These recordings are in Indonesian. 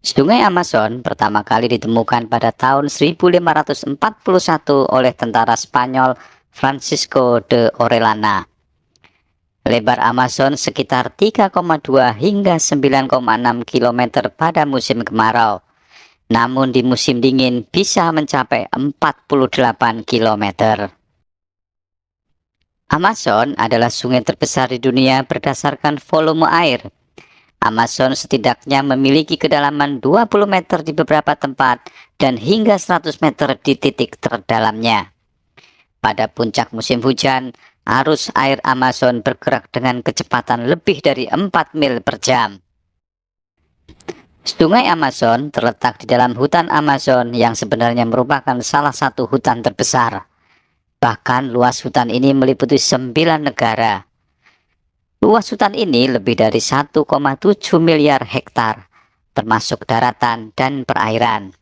Sungai Amazon pertama kali ditemukan pada tahun 1541 oleh tentara Spanyol Francisco de Orellana. Lebar Amazon sekitar 3,2 hingga 9,6 km pada musim kemarau. Namun di musim dingin bisa mencapai 48 km. Amazon adalah sungai terbesar di dunia berdasarkan volume air. Amazon setidaknya memiliki kedalaman 20 meter di beberapa tempat dan hingga 100 meter di titik terdalamnya. Pada puncak musim hujan, arus air Amazon bergerak dengan kecepatan lebih dari 4 mil per jam. Sungai Amazon terletak di dalam hutan Amazon yang sebenarnya merupakan salah satu hutan terbesar. Bahkan luas hutan ini meliputi 9 negara. Luas hutan ini lebih dari 1,7 miliar hektar, termasuk daratan dan perairan.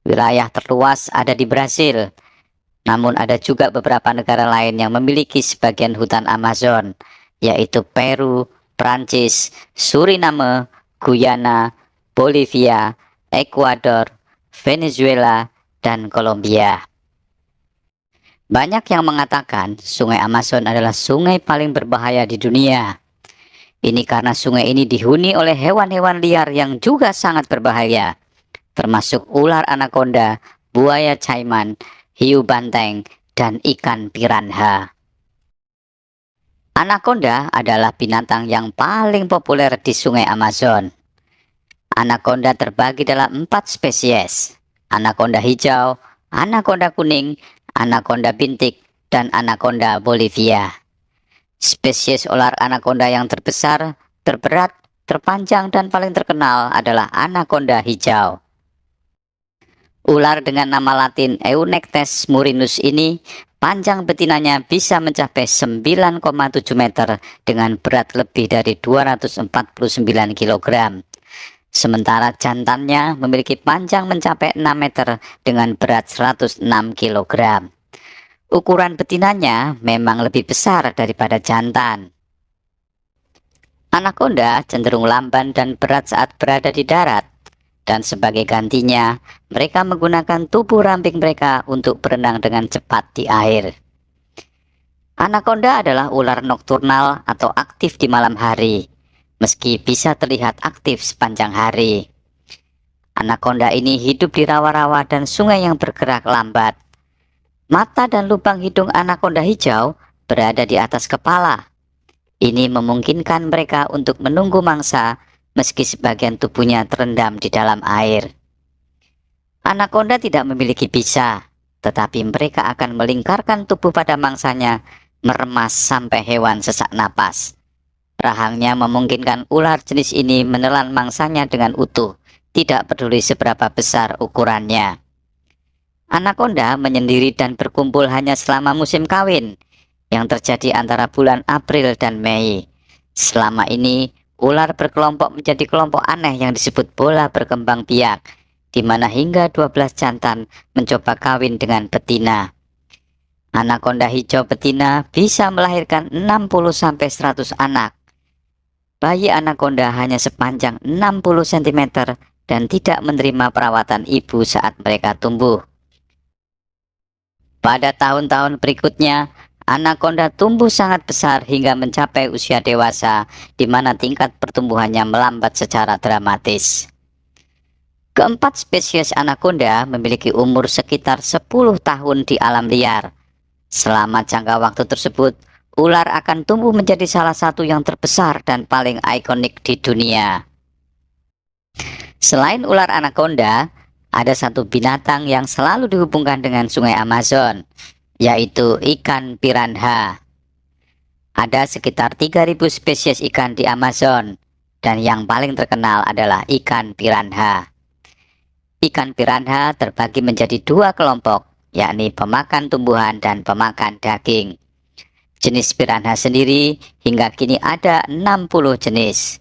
Wilayah terluas ada di Brasil, namun ada juga beberapa negara lain yang memiliki sebagian hutan Amazon, yaitu Peru, Prancis, Suriname, Guyana, Bolivia, Ekuador, Venezuela, dan Kolombia. Banyak yang mengatakan sungai Amazon adalah sungai paling berbahaya di dunia. Ini karena sungai ini dihuni oleh hewan-hewan liar yang juga sangat berbahaya, termasuk ular anaconda, buaya caiman, hiu banteng, dan ikan piranha. Anaconda adalah binatang yang paling populer di sungai Amazon. Anaconda terbagi dalam 4 spesies: anaconda hijau, anaconda kuning, anaconda bintik, dan anaconda Bolivia. Spesies ular anaconda yang terbesar, terberat, terpanjang, dan paling terkenal adalah anaconda hijau. Ular dengan nama latin Eunectes murinus ini, panjang betinanya bisa mencapai 9,7 meter dengan berat lebih dari 249 kg. Sementara jantannya memiliki panjang mencapai 6 meter dengan berat 106 kg. Ukuran betinanya memang lebih besar daripada jantan. Anaconda cenderung lamban dan berat saat berada di darat, dan sebagai gantinya mereka menggunakan tubuh ramping mereka untuk berenang dengan cepat di air. Anaconda adalah ular nokturnal atau aktif di malam hari, meski bisa terlihat aktif sepanjang hari. Anaconda ini hidup di rawa-rawa dan sungai yang bergerak lambat. Mata dan lubang hidung anaconda hijau berada di atas kepala. Ini memungkinkan mereka untuk menunggu mangsa meski sebagian tubuhnya terendam di dalam air. Anaconda tidak memiliki bisa, tetapi mereka akan melingkarkan tubuh pada mangsanya, meremas sampai hewan sesak napas. Rahangnya memungkinkan ular jenis ini menelan mangsanya dengan utuh, tidak peduli seberapa besar ukurannya. Anaconda menyendiri dan berkumpul hanya selama musim kawin, yang terjadi antara bulan April dan Mei. Selama ini, ular berkelompok menjadi kelompok aneh yang disebut bola berkembang biak, di mana hingga 12 jantan mencoba kawin dengan betina. Anaconda hijau betina bisa melahirkan 60-100 anak. Bayi anaconda hanya sepanjang 60 cm dan tidak menerima perawatan ibu saat mereka tumbuh. Pada tahun-tahun berikutnya, anaconda tumbuh sangat besar hingga mencapai usia dewasa, di mana tingkat pertumbuhannya melambat secara dramatis. Keempat spesies anaconda memiliki umur sekitar 10 tahun di alam liar. Selama jangka waktu tersebut, ular akan tumbuh menjadi salah satu yang terbesar dan paling ikonik di dunia. Selain ular anaconda, ada satu binatang yang selalu dihubungkan dengan sungai Amazon, yaitu ikan piranha. Ada sekitar 3.000 spesies ikan di Amazon, dan yang paling terkenal adalah ikan piranha. Ikan piranha terbagi menjadi 2 kelompok, yakni pemakan tumbuhan dan pemakan daging. Jenis piranha sendiri hingga kini ada 60 jenis.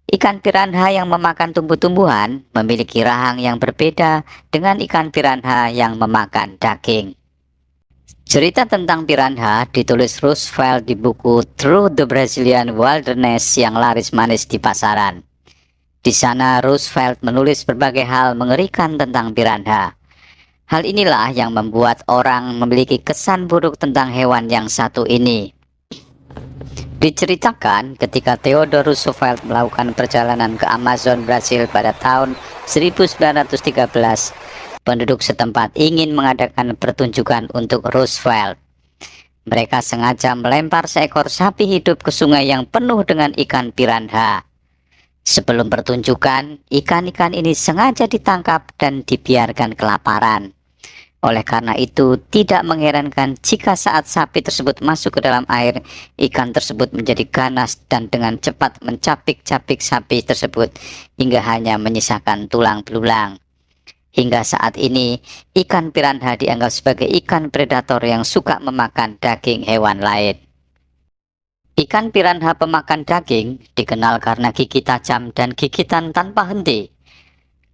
Ikan piranha yang memakan tumbuh-tumbuhan memiliki rahang yang berbeda dengan ikan piranha yang memakan daging. Cerita tentang piranha ditulis Roosevelt di buku Through the Brazilian Wilderness yang laris manis di pasaran. Di sana Roosevelt menulis berbagai hal mengerikan tentang piranha. Hal inilah yang membuat orang memiliki kesan buruk tentang hewan yang satu ini. Diceritakan ketika Theodore Roosevelt melakukan perjalanan ke Amazon, Brasil pada tahun 1913, penduduk setempat ingin mengadakan pertunjukan untuk Roosevelt. Mereka sengaja melempar seekor sapi hidup ke sungai yang penuh dengan ikan piranha. Sebelum pertunjukan, ikan-ikan ini sengaja ditangkap dan dibiarkan kelaparan. Oleh karena itu, tidak mengherankan jika saat sapi tersebut masuk ke dalam air, ikan tersebut menjadi ganas dan dengan cepat mencapik-capik sapi tersebut hingga hanya menyisakan tulang belulang. Hingga saat ini, ikan piranha dianggap sebagai ikan predator yang suka memakan daging hewan lain. Ikan piranha pemakan daging dikenal karena gigi tajam dan gigitan tanpa henti.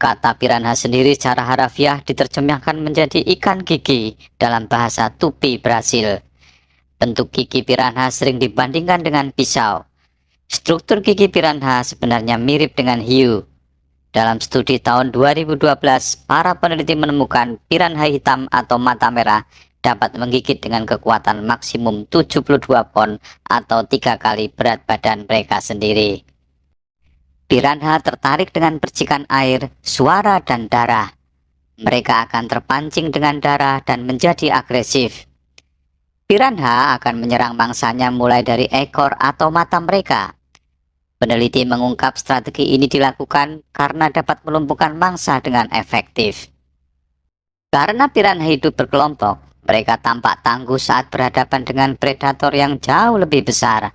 Kata piranha sendiri secara harafiah diterjemahkan menjadi ikan gigi dalam bahasa Tupi Brasil. Bentuk gigi piranha sering dibandingkan dengan pisau. Struktur gigi piranha sebenarnya mirip dengan hiu. Dalam studi tahun 2012, para peneliti menemukan piranha hitam atau mata merah dapat menggigit dengan kekuatan maksimum 72 pon atau 3 kali berat badan mereka sendiri. Piranha tertarik dengan percikan air, suara, dan darah. Mereka akan terpancing dengan darah dan menjadi agresif. Piranha akan menyerang mangsanya mulai dari ekor atau mata mereka. Peneliti mengungkap strategi ini dilakukan karena dapat melumpuhkan mangsa dengan efektif. Karena piranha hidup berkelompok, mereka tampak tangguh saat berhadapan dengan predator yang jauh lebih besar.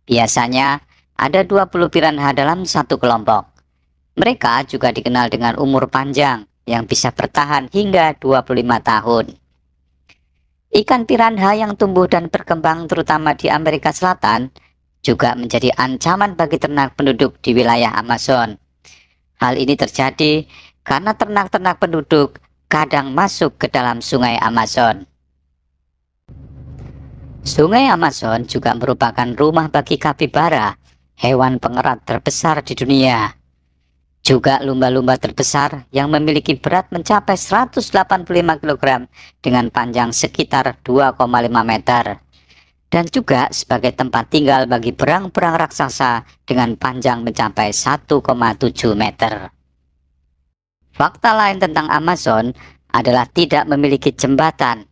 Biasanya, ada 20 piranha dalam satu kelompok. Mereka juga dikenal dengan umur panjang yang bisa bertahan hingga 25 tahun. Ikan piranha yang tumbuh dan berkembang terutama di Amerika Selatan juga menjadi ancaman bagi ternak penduduk di wilayah Amazon. Hal ini terjadi karena ternak-ternak penduduk kadang masuk ke dalam sungai Amazon. Sungai Amazon juga merupakan rumah bagi kapibara, hewan pengerat terbesar di dunia. Juga lumba-lumba terbesar yang memiliki berat mencapai 185 kg dengan panjang sekitar 2,5 meter. Dan juga sebagai tempat tinggal bagi berang-berang raksasa dengan panjang mencapai 1,7 meter. Fakta lain tentang Amazon adalah tidak memiliki jembatan.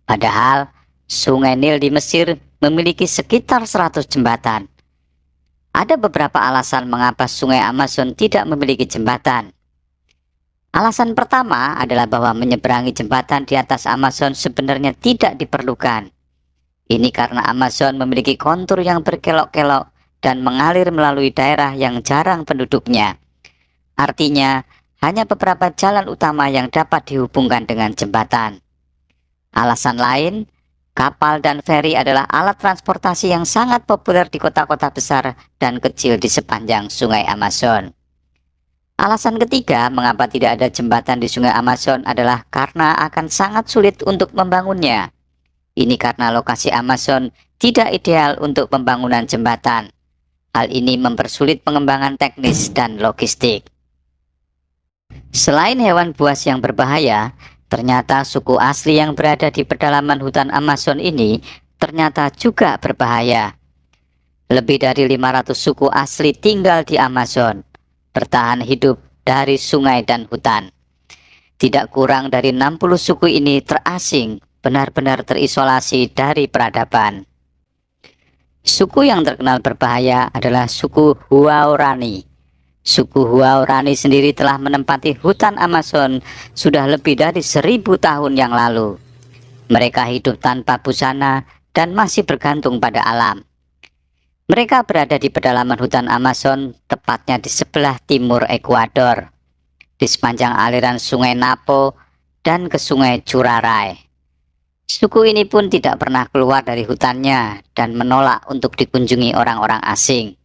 Padahal Sungai Nil di Mesir memiliki sekitar 100 jembatan. Ada beberapa alasan mengapa Sungai Amazon tidak memiliki jembatan. Alasan pertama adalah bahwa menyeberangi jembatan di atas Amazon sebenarnya tidak diperlukan. Ini karena Amazon memiliki kontur yang berkelok-kelok dan mengalir melalui daerah yang jarang penduduknya. Artinya, hanya beberapa jalan utama yang dapat dihubungkan dengan jembatan. Alasan lain, kapal dan feri adalah alat transportasi yang sangat populer di kota-kota besar dan kecil di sepanjang Sungai Amazon. Alasan ketiga mengapa tidak ada jembatan di Sungai Amazon adalah karena akan sangat sulit untuk membangunnya. Ini karena lokasi Amazon tidak ideal untuk pembangunan jembatan. Hal ini mempersulit pengembangan teknis dan logistik. Selain hewan buas yang berbahaya, ternyata suku asli yang berada di pedalaman hutan Amazon ini ternyata juga berbahaya. Lebih dari 500 suku asli tinggal di Amazon, bertahan hidup dari sungai dan hutan. Tidak kurang dari 60 suku ini terasing, benar-benar terisolasi dari peradaban. Suku yang terkenal berbahaya adalah suku Huaorani. Suku Huaorani sendiri telah menempati hutan Amazon sudah lebih dari 1000 tahun yang lalu. Mereka hidup tanpa busana dan masih bergantung pada alam. Mereka berada di pedalaman hutan Amazon, tepatnya di sebelah timur Ekuador, di sepanjang aliran sungai Napo dan ke sungai Curaray. Suku ini pun tidak pernah keluar dari hutannya dan menolak untuk dikunjungi orang-orang asing.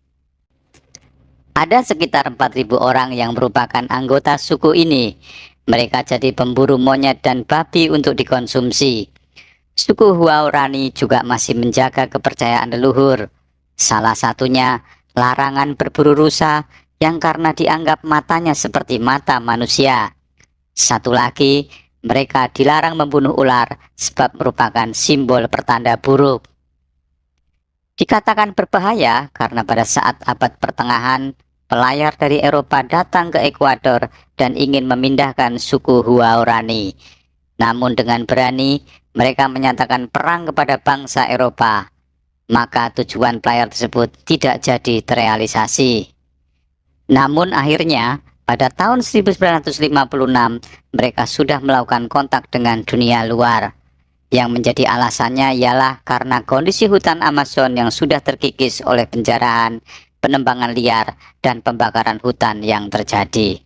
Ada sekitar 4.000 orang yang merupakan anggota suku ini. Mereka jadi pemburu monyet dan babi untuk dikonsumsi. Suku Huaorani juga masih menjaga kepercayaan leluhur. Salah satunya larangan berburu rusa yang karena dianggap matanya seperti mata manusia. Satu lagi, mereka dilarang membunuh ular sebab merupakan simbol pertanda buruk. Dikatakan berbahaya karena pada saat abad pertengahan, pelayar dari Eropa datang ke Ekuador dan ingin memindahkan suku Huaorani. Namun dengan berani, mereka menyatakan perang kepada bangsa Eropa. Maka tujuan pelayar tersebut tidak jadi terrealisasi. Namun akhirnya, pada tahun 1956, mereka sudah melakukan kontak dengan dunia luar. Yang menjadi alasannya ialah karena kondisi hutan Amazon yang sudah terkikis oleh penjarahan, penembangan liar, dan pembakaran hutan yang terjadi.